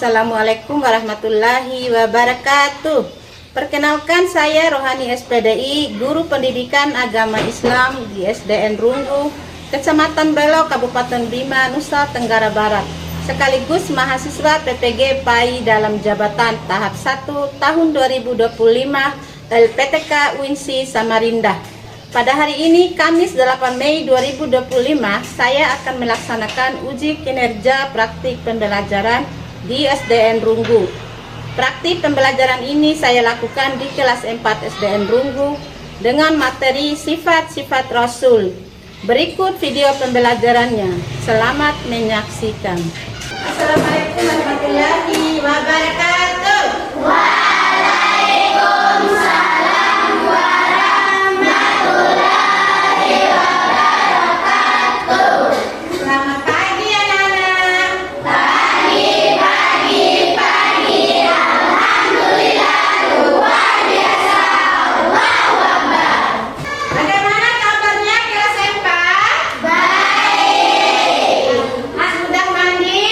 Assalamualaikum warahmatullahi wabarakatuh. Perkenalkan, saya Rohani SPDI, Guru Pendidikan Agama Islam di SDN Runggu, Kecamatan Belo, Kabupaten Bima, Nusa Tenggara Barat, sekaligus mahasiswa PPG PAI dalam jabatan tahap 1 tahun 2025 LPTK UINSI Samarinda. Pada hari ini, Kamis 8 Mei 2025, saya akan melaksanakan uji kinerja praktik pembelajaran di SDN Runggu. Praktik pembelajaran ini saya lakukan di kelas 4 SDN Runggu dengan materi sifat-sifat Rasul. Berikut video pembelajarannya. Selamat menyaksikan. Assalamualaikum warahmatullahi wabarakatuh. Waalaikumsalam warahmatullahi wabarakatuh. Selamat pagi anak-anak. Pagi. Alhamdulillah, luar biasa. Allahu Akbar. Bagaimana kabarnya kelas 4? Baik. Sudah mandi?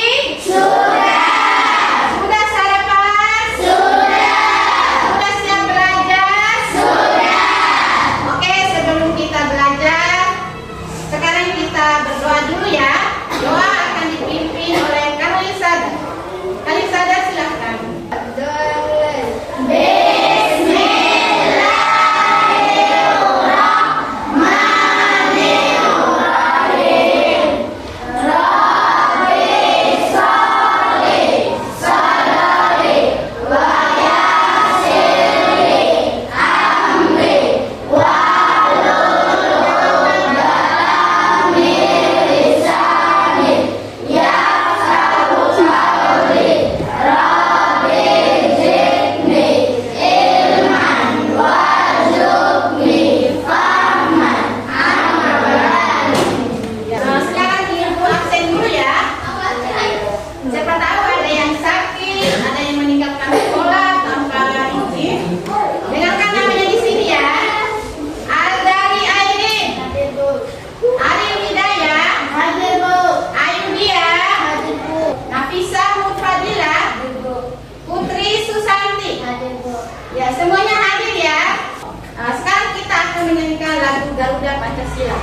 Sudah sarapan? Sudah siap belajar? Oke, sebelum kita belajar, sekarang kita berdoa dulu ya. Doa akan dipimpin oleh Kalisada. Kalisada, silahkan. Ya, semuanya hadir ya. Sekarang kita akan menyanyikan lagu Garuda Pancasila.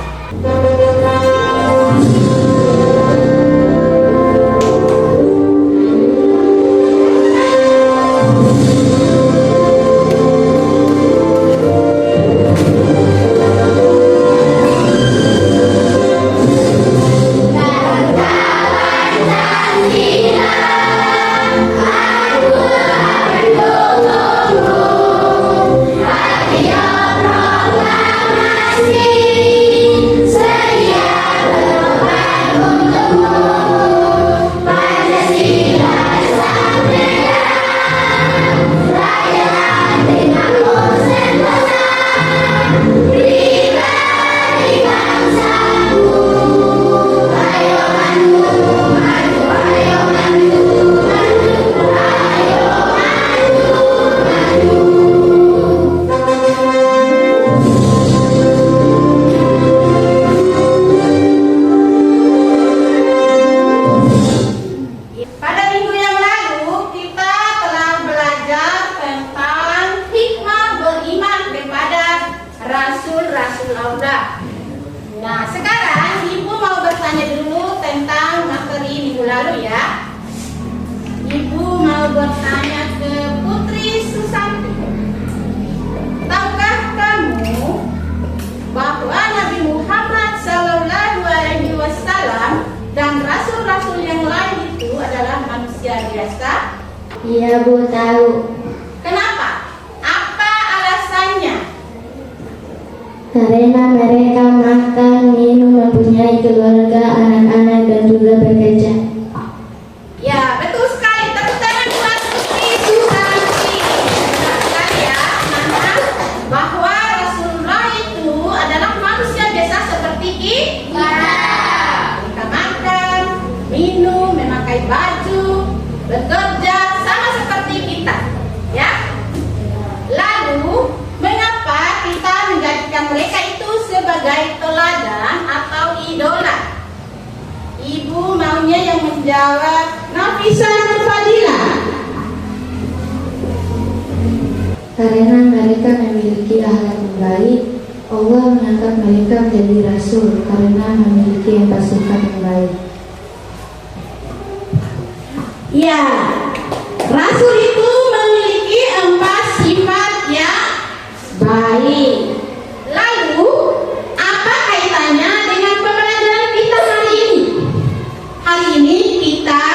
Nah, sekarang Ibu mau bertanya dulu tentang materi minggu lalu ya. Ibu mau bertanya ke Putri Susanti. Tahukah kamu bahwa Nabi Muhammad SAW dan rasul-rasul yang lain itu adalah manusia biasa? Iya, Bu, tahu. Kenapa? Apa alasannya? Karena mereka makan, minum, mempunyai keluarga, anak-anak, dan juga bekerja. Ya, betul sekali. Tepuk tangan buat Putri Susanti. Benar sekali ya, anak-anak, bahwa Rasulullah itu adalah manusia biasa seperti kita. Mereka makan, minum, memakai baju, bekerja, sama seperti kita. Ya. Lalu, mengapa kita menjadikan mereka itu sebagai teladan atau idola? Ibu maunya mengangkat mereka menjadi rasul karena memiliki 4 sifat yang baik. Ya, rasul itu memiliki 4 sifat yang baik. Lalu, apa kaitannya dengan pembelajaran kita hari ini? Hari ini kita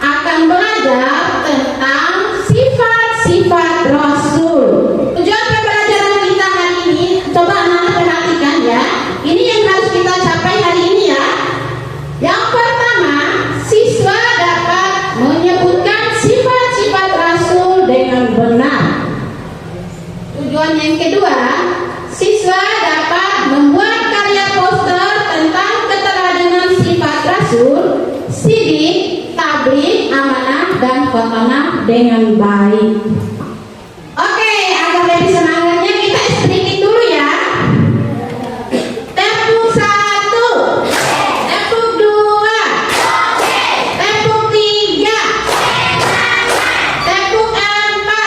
akan belajar tentang sifat-sifat rasul. Tujuan pembelajaran kita hari ini, coba anak-anak perhatikan ya. Ini yang harus kita capai hari ini ya. Yang pertama, siswa dapat menyebutkan sifat-sifat rasul dengan benar. Tujuan yang kedua, siswa dapat membuat karya poster tentang keteladanan sifat rasul, sidik, tabligh, amanah, dan khotamah dengan baik. Oke, agar lebih semangatnya kita sedikit dulu ya. Tepuk 1, tepuk 2, tepuk 3, tepuk 4,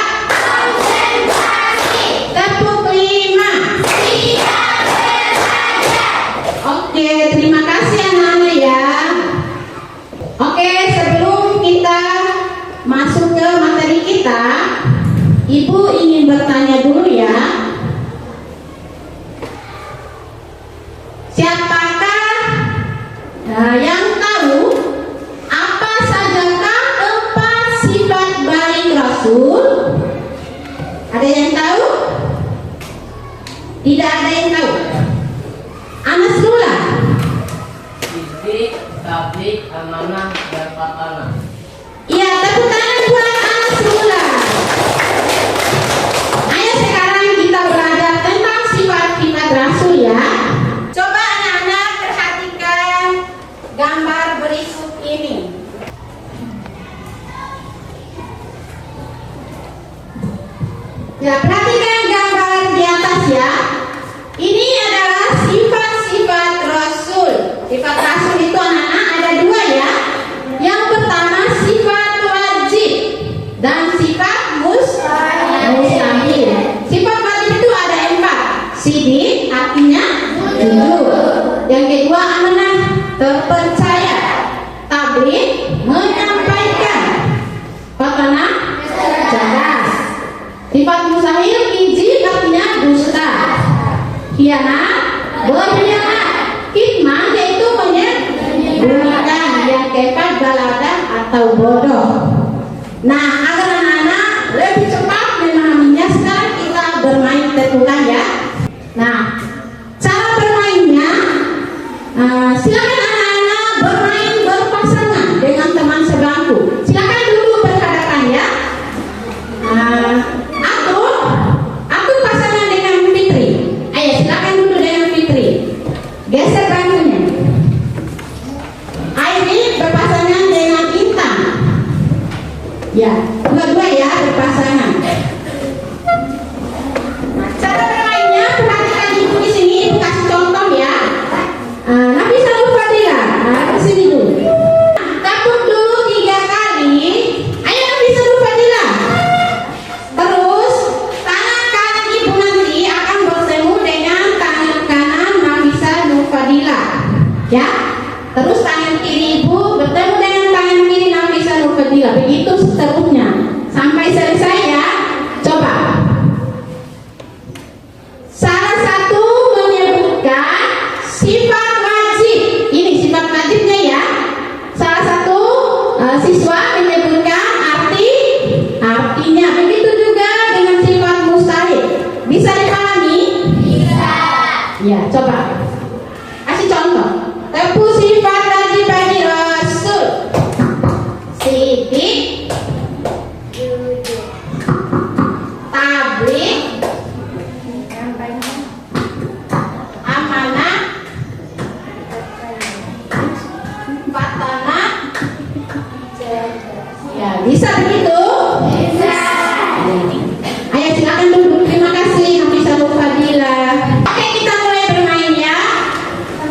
tepuk 5. Oke, terima kasih anak-anak ya. Oke, sebelum kita masuk ke materi kita, Ibu ingin bertanya dulu ya. Siapakah yang tahu apa sajakah 4 sifat baik rasul? Ada yang tahu? Tidak ada yang tahu. Anas Lula. Sidik, tabligh, amanah, dan khotamah. Iya, tepuk tangan buat Anas Lula. Ayo sekarang kita belajar tentang sifat-sifat rasul ya. Coba anak-anak perhatikan gambar berikut ini. Ya, perhatikan gambar di atas ya. Ini adalah sifat-sifat rasul. Sifat rasul itu anak-anak ada 2 ya. Yang pertama sifat wajib dan sifat mustahil. Sifat wajib itu ada 4. Sidik artinya jujur. Yang kedua amanah, terpercaya. Tabligh, menyampaikan. Khotamah, cerdas. Sifat mustahil, izin artinya dusta. Khianat, berkhianat. Kitman yaitu menyembunyikan. Yang keempat baladan atau bodoh. Nah, agar anak-anak lebih cepat memahaminya, sekarang kita bermain tetukan ya. Nah, cara bermainnya, silakan anak-anak bermain berpasangan dengan teman sebangku. Silakan dulu berhadapan ya. Aku pasangan dengan Fitri. Ayo silakan dulu dengan Fitri. Geser bangkunya. Aini berpasangan dengan Intan. Ya, dua-dua ya berpasangan. Nah, cara bermainnya perhatikan ibu di sini, ibu kasih contoh ya. Nafisa Fadila, ke sini dulu. Tepuk dulu 3 kali. Ayo Nafisa Fadila. Terus tangan kanan ibu nanti akan bertemu dengan tangan kanan Nafisa Fadila. Ya. Terus tangan kiri ibu bertemu dengan tangan kiri Nafisa Fadila. Begitu seterusnya sampai selesai ya. Coba. Salah satu menyebutkan sifat wajib. Ini sifat wajibnya ya. Salah satu siswa menyebutkan artinya. Begitu juga dengan sifat mustahil. Bisa dipahami? Bisa. Ya, coba. Kasih contoh. Tepuk sifat wajib bagi rasul. Sidik, tabligh, amanah, khotamah. Ya, bisa begitu? Bisa. Ayo silakan duduk. Terima kasih Nafisa Fadila. Oke, kita mulai bermain ya.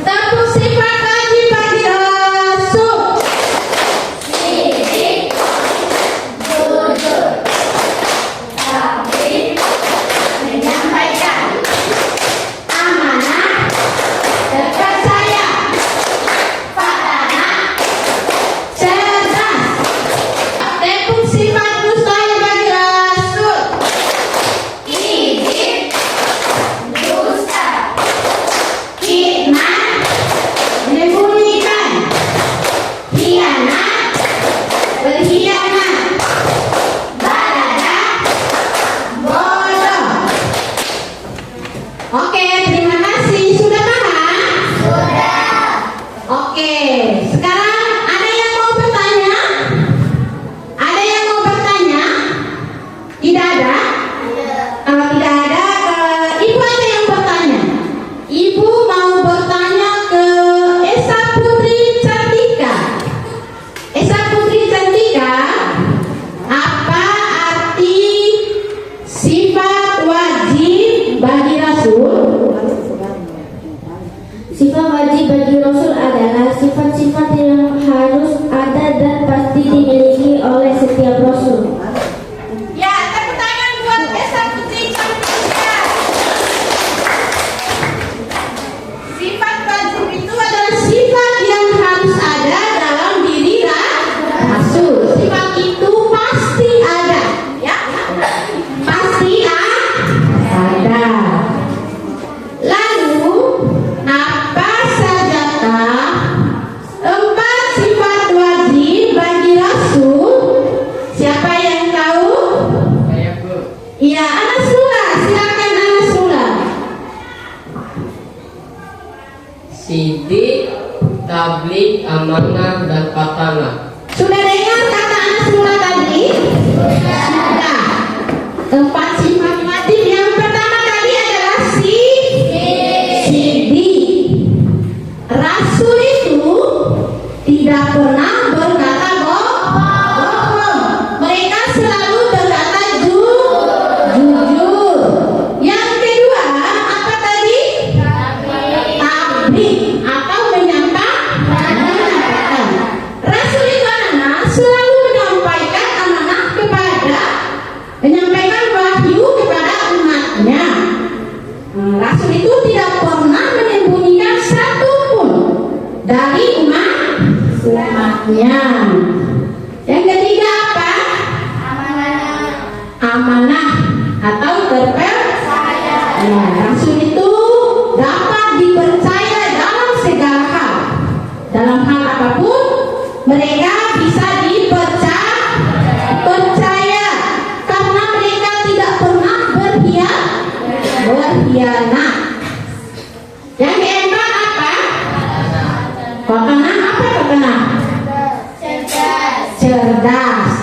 Tepuk sifat wajib bagi rasul. Sidik, jujur, tabligh, menyampaikan, amanah, amanah, dan patanah. Sudah dengar kata anak semula tadi? Sudah. 4 sifat wajib. Yang pertama tadi adalah sidik. Rasul itu tidak pernah berkata bohong. Mereka selalu berkata jujur. Yang kedua apa tadi? Tablik atau menyampaikan. Rasul itu anak selalu menyampaikan amanah menyampaikan wahyu kepada umatnya. Rasul itu tidak pernah menyembunyikan satu pun dari umatnya. Yang ketiga apa? Amanah atau terpercaya. Rasul itu dapat dipercaya dalam segala hal. Dalam hal apapun mereka bisa dipercaya karena mereka tidak pernah berkhianat. Yang keempat apa? Kokenah apa kokenah? Cerdas.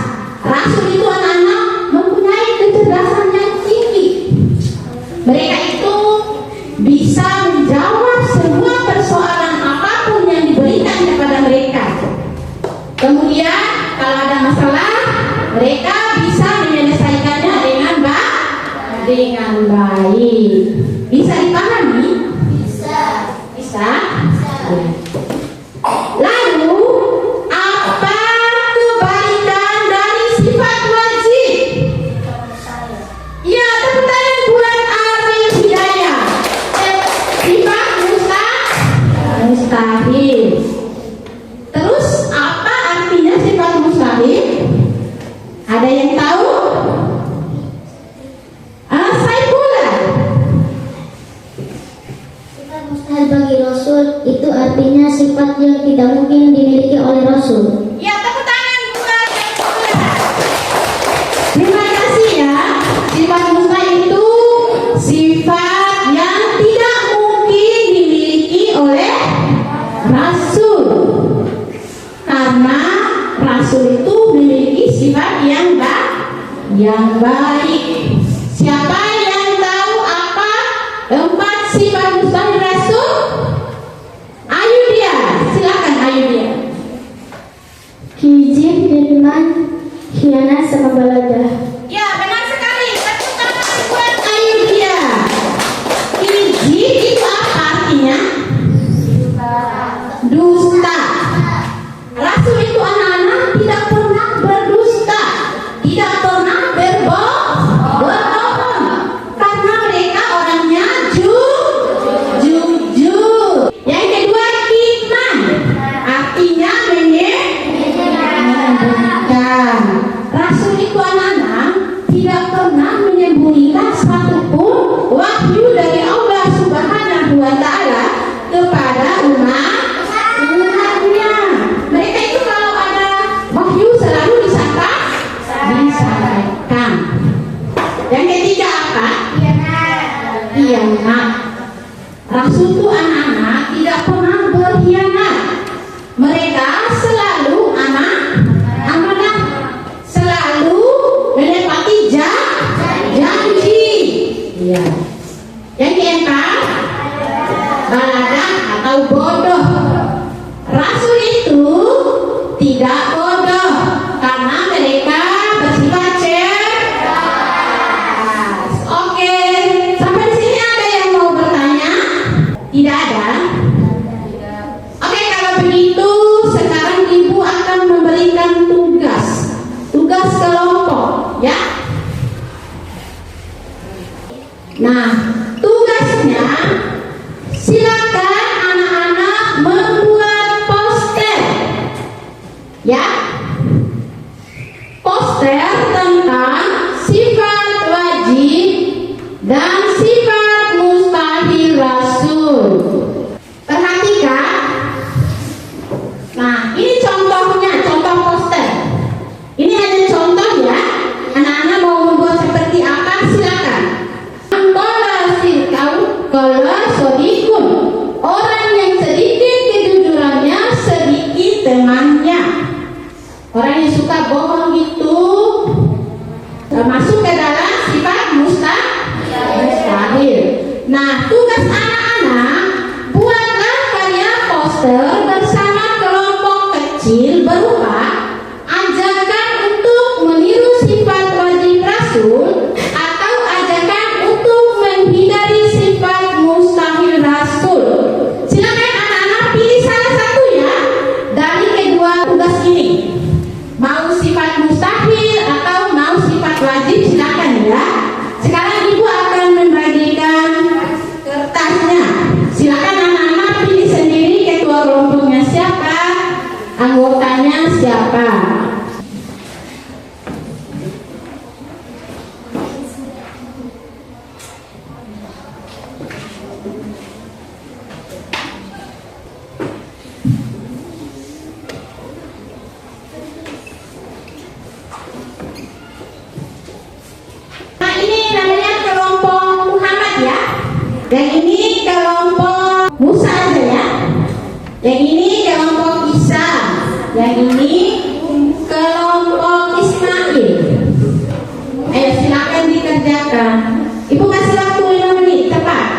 Rasul itu anak-anak mempunyai kecerdasan yang tinggi. Mereka itu bisa menjawab semua persoalan apapun yang diberikan kepada mereka. Kemudian kalau ada masalah, mereka bisa menyelesaikannya dengan baik. Bisa dipahami? Bisa. Lalu apa kebalikan dari sifat wajib? Ya, tepuk tangan buat Arif Hidayah. Sifat mustahil. Terus apa artinya sifat mustahil? Ada yang tahu? Saifullah. Sifat mustahil bagi Rasul itu artinya sifat yang tidak mungkin dimiliki oleh Rasul. Ya, tepuk tangan buat Saifullah. Terima kasih ya. Sifat mustahil itu sifat yang tidak mungkin dimiliki oleh Rasul. Karena Rasul itu memiliki sifat yang baik. Siapa yang tahu apa 4 sifat mustahil Rasul? Ayo dia, silakan ayo dia. Hijab, firman, khianat, sama baladah. Ya, benar sekali. Tepuk tangan buat ayo dia. Hijab itu apa artinya? Dusta. Rasul itu anak-anak tidak pernah berdusta, tidak pernah berbohong, karena mereka orangnya jujur. Yang kedua, kitman, artinya menyembunyikan. Rasul itu anak-anak tidak pernah menyembunyikan satupun wahyu dari Allah Subhanahu wa Ta'ala kepada umatnya. Mereka itu kalau ada wahyu selalu disampaikan. Yang ketiga apa? Khianat. Rasul itu anak-anak tidak pernah berkhianat. Mereka selalu amanah, selalu menepati janji. Ya. Yang keempat, baladah atau bodoh. Rasul itu tidak bodoh karena mereka bersifat cerdas. Oke, sampai di sini ada yang mau bertanya? Tidak ada? Oke, kalau begitu sekarang ibu akan memberikan tugas kelompok, ya. Nah, tugasnya silakan anak-anak membuat poster, ya, poster tentang sifat wajib dan sifat mustahil Rasul. Perhatikan. Nah, ini contohnya, contoh poster. Ini ada contoh ya. Anak-anak mau membuat seperti apa? Silakan. Kalau sodikun, orang yang sedikit kejujurannya sedikit masuk ke dalam sifat mustahil. Nah, tugas anak-anak, buatlah kalian poster bersama kelompok kecil berupa ajakan untuk meniru sifat wajib rasul atau ajakan untuk menghindari sifat mustahil rasul. Silakan anak-anak pilih salah satu ya dari kedua tugas ini. Mau sifat mustahil atau mau sifat wajib, silakan ya. Sekarang ibu akan membagikan kertasnya. Silakan anak-anak pilih sendiri ketua kelompoknya siapa, anggotanya siapa. Nah, ini namanya kelompok Muhammad ya. Yang ini kelompok Musa aja ya. Yang ini kelompok Isa. Yang ini kelompok Ismail. Ayo silakan dikerjakan. Ibu kasih waktu 5 menit tepat.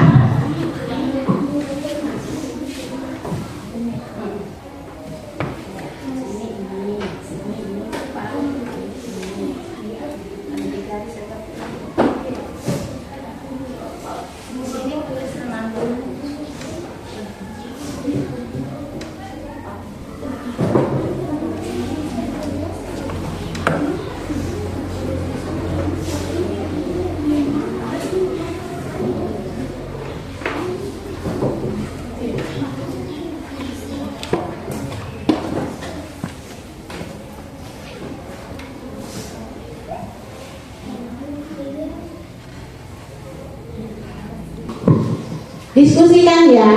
Diskusikan ya,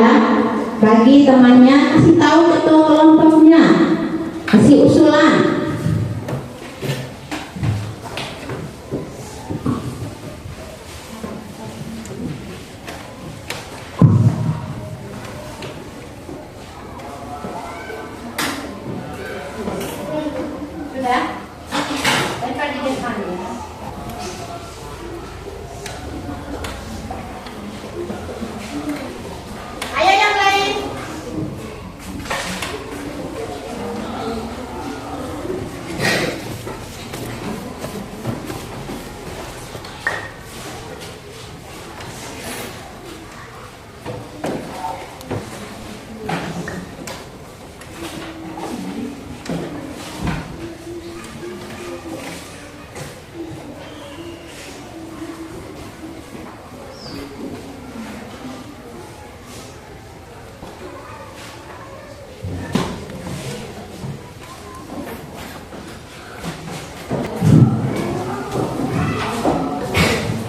bagi temannya, kasih tahu ketua kelompoknya, kasih usulan. Sudah? Lepas di depan ya. Ayo yang lain.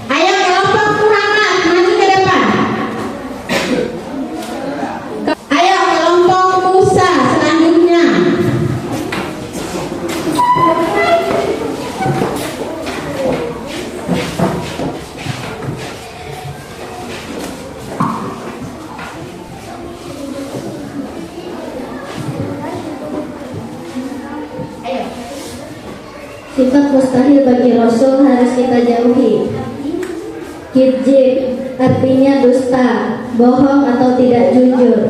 Ayo kelompok Muhammad maju ke depan. Ayo kelompok Musa selanjutnya. Ayo. Sifat mustahil bagi Rasul harus kita jauhi. Kizib artinya dusta, bohong atau tidak jujur.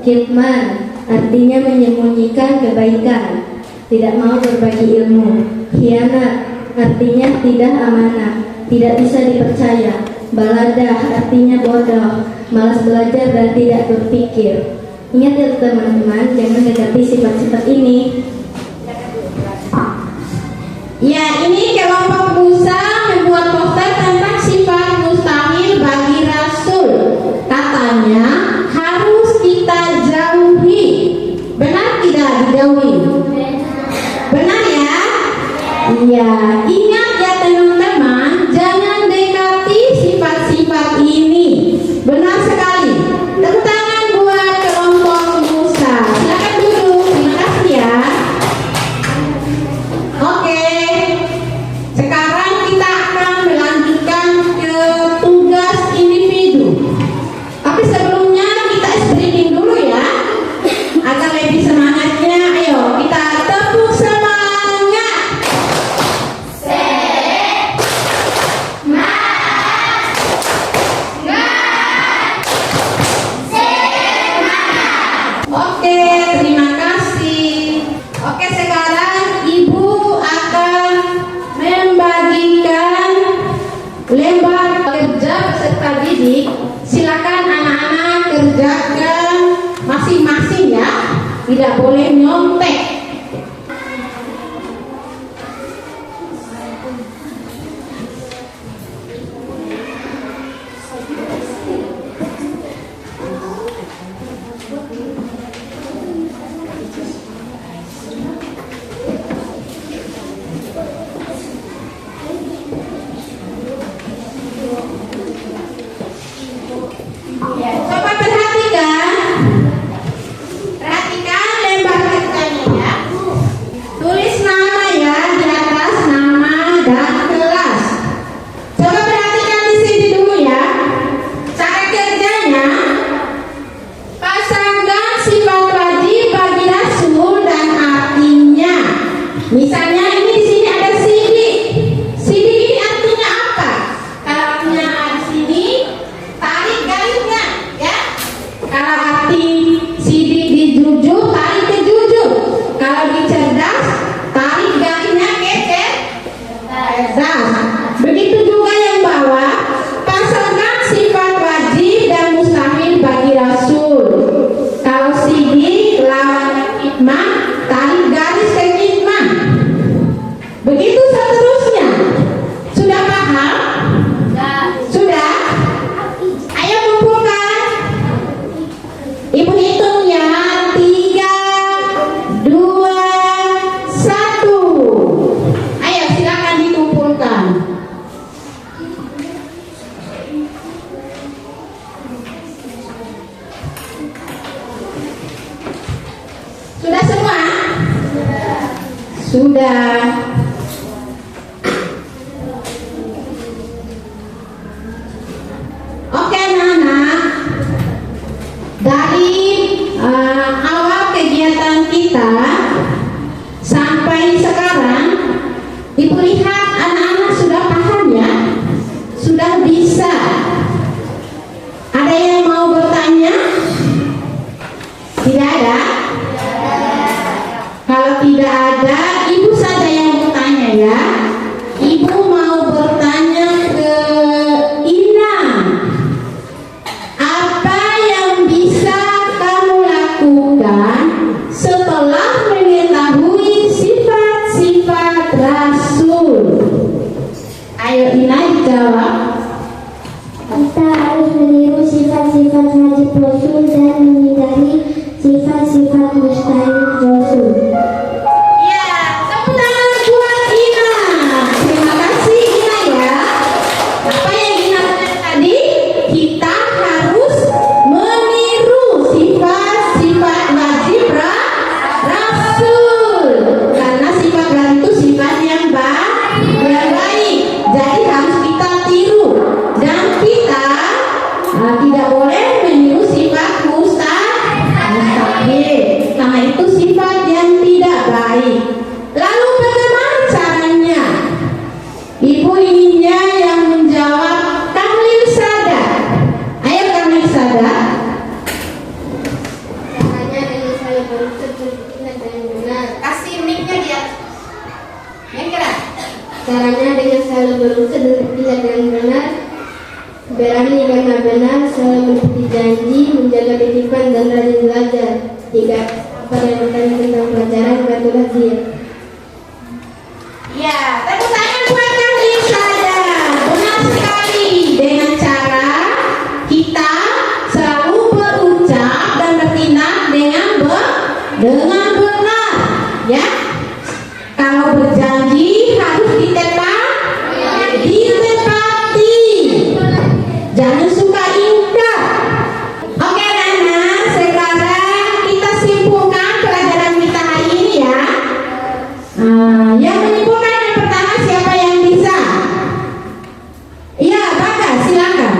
Kitman artinya menyembunyikan kebaikan, tidak mau berbagi ilmu. Khianat artinya tidak amanah, tidak bisa dipercaya. Baladah artinya bodoh, malas belajar dan tidak berpikir. Ingat ya teman-teman, jangan dekati sifat-sifat ini. Ya, ini kelompok Musa membuat poster tentang sifat mustahil bagi Rasul. Katanya harus kita jauhi. Benar tidak dijauhi? Benar ya? Iya. Ingat ya teman-teman, jangan dekati sifat-sifat ini. Benar sekali. Tepuk tangan buat kelompok Musa. Silakan duduk. Terima kasih ya. Oke. Sekarang kita akan melanjutkan ke tugas individu. Tapi sebelumnya kita ice breaking dulu ya, agar lebih semangatnya. Ayo kita tepuk semangat. tidak boleh nyontek. Ya, coba perhatikan lembar kerjanya ya. Tulis nama ya di atas nama dan kelas. Coba perhatikan di sini dulu ya. Cara kerjanya, pasangkan sifat wajib bagi rasul dan artinya. Misalnya ini di sini ada sidik. Sidik ini artinya apa? Kalau artinya di sini, tarik garisnya ya. Kalau arti sidik di jujur, tarik ke jujur. Kalau di cerdas, tarik garisnya ke cerdas. Begitu juga yang bawah, pasangkan sifat wajib dan mustahil bagi rasul. Kalau sidik lawan hikmah, tarik garis ke hikmah. Begitu seterusnya. Sudah paham? Sudah? Ayo kumpulkan. Ibu hitung ya. 3, 2, 1. Ayo silakan dikumpulkan. Sudah semua? Sudah. Oke anak-anak, dari awal kegiatan kita sampai sekarang, Ibu lihat anak-anak sudah paham ya, sudah bisa. Ada yang mau bertanya? Tidak ada? Kalau tidak ada, Ibu saja yang bertanya ya. Ibu mau bertanya ke Ina. Apa yang bisa kamu lakukan setelah mengetahui sifat-sifat Rasul? Ayo Ina jawab. Kita harus meniru sifat-sifat wajib Rasul dan menghindari sifat-sifat mustahil Rasul. Ya, tepuk tangan buat Ina. Terima kasih Ina ya. Apa yang Ina katakan tadi? Kita harus meniru sifat-sifat wajib Rasul. Karena sifat Rasul itu sifat yang baik. Jadi harus kita tiru. Dan kita tidak boleh meniru sifat mustahil. Karena itu sifat yang tidak baik. Lalu bagaimana caranya? Ibu inginnya yang menjawab Kamil Sada. Ayo Kamil Sada. Caranya dengan selalu berusaha berpikir dan benar. Kasih mic-nya dia. Yang keras. Caranya dengan selalu berusaha berpikir dan benar, berani karena benar, selalu menepati janji, menjaga titipan dan rajin belajar. Jika apa yang bertanya tentang pelajaran, bantulah dia. Ya, tepuk tangan buat Kamil Sada. Benar sekali. Dengan cara kita selalu berucap dan bertindak dengan benar. Ya. Kalau berjanji harus ditepati. Jangan suka ingkar. Oke Nana, sekarang kita simpulkan pelajaran kita hari ini ya. Yang menyimpulkan yang pertama siapa yang bisa? Iya, Bagas, silakan.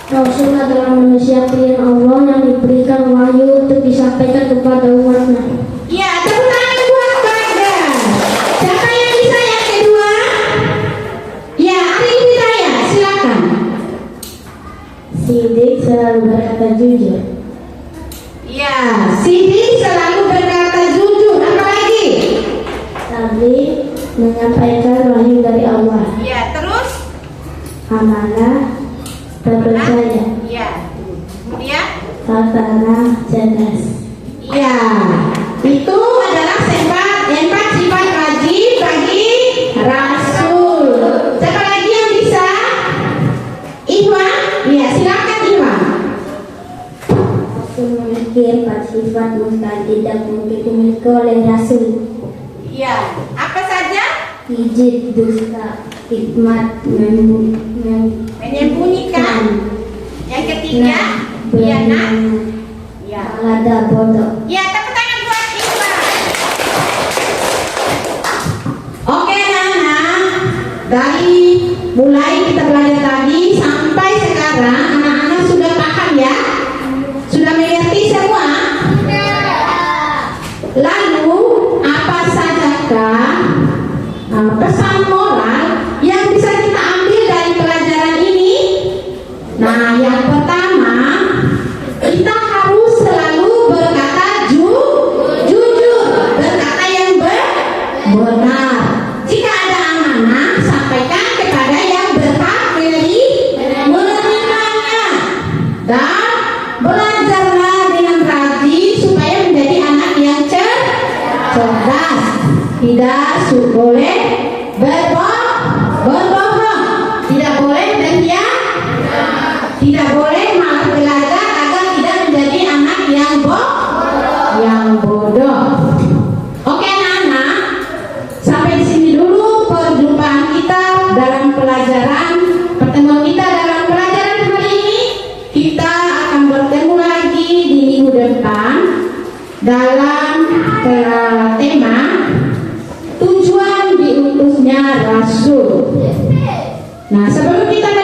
Rasul adalah manusia pilihan Allah yang diberikan wahyu untuk disampaikan kepada umatnya. Iya, tepuk tangan buat Bagas. Siapa yang bisa yang kedua? Ya, Arif Hidayat, silakan. Sidik selalu berkata jujur. Ya, Sidi selalu berkata jujur. Apa lagi? Tabligh menyampaikan wahyu dari Allah. Ya, terus? Amanah, terpercaya, Ya. Kemudian? tatanan, cerdas. Ya, itu adalah empat sifat wajib bagi Rasul. Siapa lagi yang bisa? Ikhwan? Ya, silakan Ikhwan. Rasul memiliki 4 sifat mustahil tidak mungkin dimiliki oleh Rasul. Ya, apa saja? Hijab, dusta, hikmat, Menyembunyikan. Yang ketiga, khianat. Ya. lada, bodoh. Ya, tepuk tangan buat Ikhwan. Oke anak-anak, dari mulai kita belajar tadi sampai sekarang anak-anak sudah paham ya? Sudah mengerti semua? Lalu apa sajakah pesan moral yang bisa kita ambil dari pelajaran ini? Nah, yang pertama, kita harus selalu berkata jujur, berkata yang benar. Jika ada amanah, sampaikan kepada yang berhak menerimanya. Dan belajarlah dengan rajin supaya menjadi anak yang cerdas. Tidak boleh berbohong, tidak boleh berkhianat, tidak boleh malas belajar agar tidak menjadi anak yang bodoh. Oke anak-anak, sampai di sini dulu perjumpaan kita dalam pertemuan kita dalam pelajaran hari ini. Kita akan bertemu lagi di minggu depan dalam tema tujuan diutusnya Rasul. Nah, sebelum kita